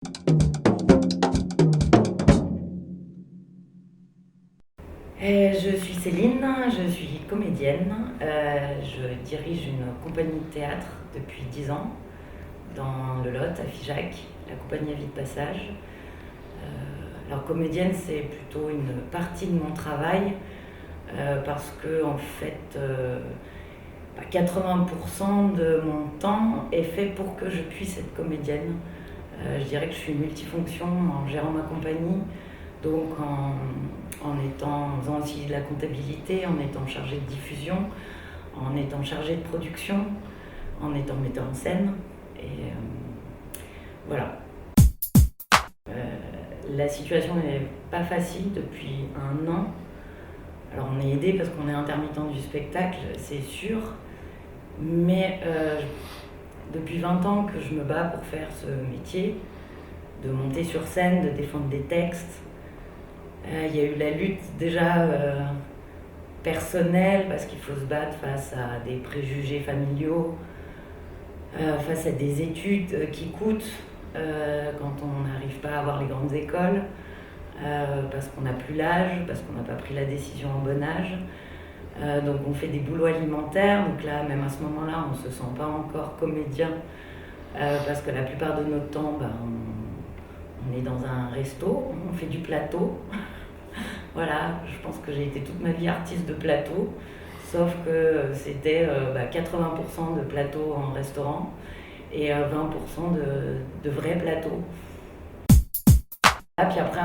Je suis Céline, je suis comédienne. Je dirige une compagnie de théâtre depuis 10 ans dans le Lot, à Figeac, la compagnie à vie de passage. Alors comédienne, c'est plutôt une partie de mon travail parce que en fait, 80% de mon temps est fait pour que je puisse être comédienne. Je dirais que je suis multifonction en gérant ma compagnie, donc en faisant aussi de la comptabilité, en étant chargée de diffusion, en étant chargée de production, en étant metteur en scène. Et voilà. La situation n'est pas facile depuis 1 an. Alors on est aidé parce qu'on est intermittent du spectacle, c'est sûr. Mais depuis 20 ans que je me bats pour faire ce métier, de monter sur scène, de défendre des textes. Il y a eu la lutte déjà personnelle parce qu'il faut se battre face à des préjugés familiaux, face à des études qui coûtent quand on n'arrive pas à avoir les grandes écoles, parce qu'on n'a plus l'âge, parce qu'on n'a pas pris la décision en bon âge. Donc on fait des boulots alimentaires, donc là même à ce moment-là on ne se sent pas encore comédien parce que la plupart de notre temps on est dans un resto, on fait du plateau. Voilà, je pense que j'ai été toute ma vie artiste de plateau, sauf que c'était 80% de plateau en restaurant et 20% de vrais plateaux. Puis après,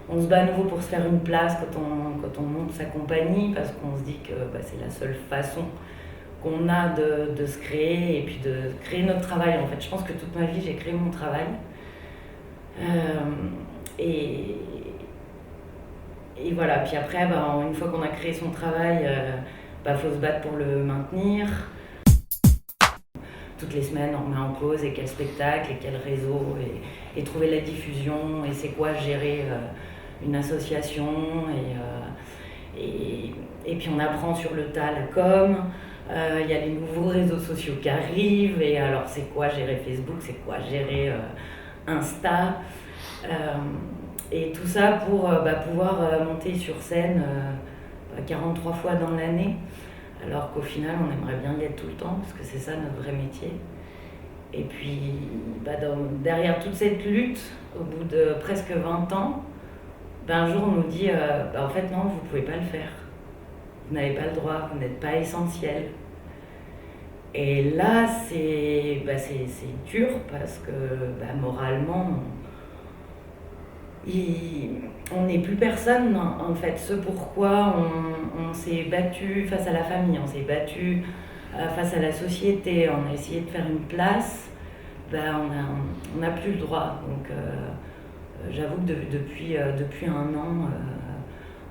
on se bat à nouveau pour se faire une place quand on monte sa compagnie, parce qu'on se dit que c'est la seule façon qu'on a de se créer et puis de créer notre travail. En fait, je pense que toute ma vie, j'ai créé mon travail. Et voilà, puis après, une fois qu'on a créé son travail, faut se battre pour le maintenir. Toutes les semaines, on remet en cause et quel spectacle et quel réseau et trouver la diffusion et c'est quoi gérer une association et puis on apprend sur le tas la com. Il y a les nouveaux réseaux sociaux qui arrivent et alors c'est quoi gérer Facebook, c'est quoi gérer Insta. Et tout ça pour pouvoir monter sur scène 43 fois dans l'année, alors qu'au final on aimerait bien y être tout le temps, parce que c'est ça notre vrai métier. Et puis derrière toute cette lutte, au bout de presque 20 ans, un jour on nous dit en fait non, vous ne pouvez pas le faire. Vous n'avez pas le droit, vous n'êtes pas essentiel. Et là c'est dur parce que moralement, on n'est plus personne en fait. Ce pourquoi on s'est battu face à la famille, on s'est battu face à la société, on a essayé de faire une place, on n'a plus le droit. Donc j'avoue que depuis 1 an,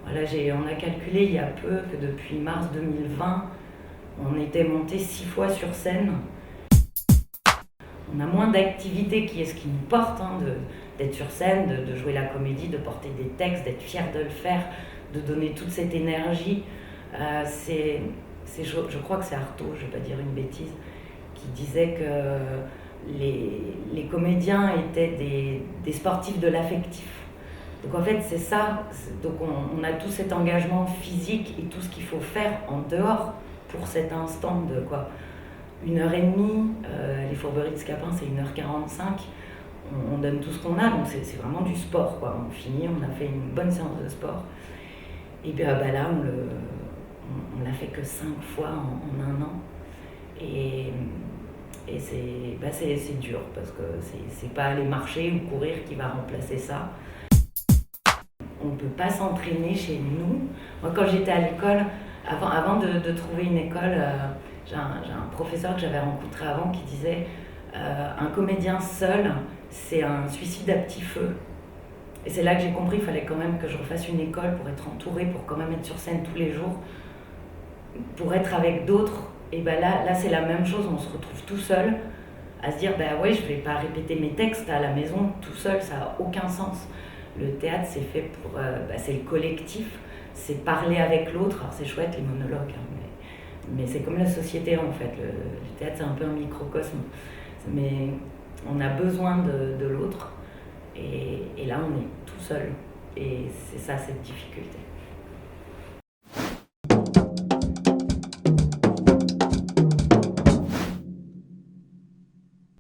on a calculé il y a peu que depuis mars 2020, on était monté 6 fois sur scène. On a moins d'activités qui est ce qui nous porte, d'être sur scène, de jouer la comédie, de porter des textes, d'être fier de le faire, de donner toute cette énergie. Je crois que c'est Artaud, je ne vais pas dire une bêtise, qui disait que les comédiens étaient des sportifs de l'affectif. Donc en fait c'est ça, donc on a tout cet engagement physique et tout ce qu'il faut faire en dehors pour cet instant de 1h30, les fourberies de Scapin c'est 1h45, on donne tout ce qu'on a, donc c'est vraiment du sport, on finit, on a fait une bonne séance de sport, et puis là on l'a fait que 5 fois en 1 an, et c'est dur, parce que c'est pas aller marcher ou courir qui va remplacer ça. On ne peut pas s'entraîner chez nous. Moi quand j'étais à l'école, avant de trouver une école, j'ai un professeur que j'avais rencontré avant qui disait un comédien seul, c'est un suicide à petit feu. Et c'est là que j'ai compris qu'il fallait quand même que je refasse une école pour être entourée, pour quand même être sur scène tous les jours, pour être avec d'autres. Et là c'est la même chose, on se retrouve tout seul à se dire ouais, je vais pas répéter mes textes à la maison tout seul, ça n'a aucun sens. Le théâtre c'est fait pour, c'est le collectif, c'est parler avec l'autre. Alors c'est chouette les monologues, mais c'est comme la société en fait. Le théâtre c'est un peu un microcosme. Mais On a besoin de l'autre et là on est tout seul et c'est ça cette difficulté.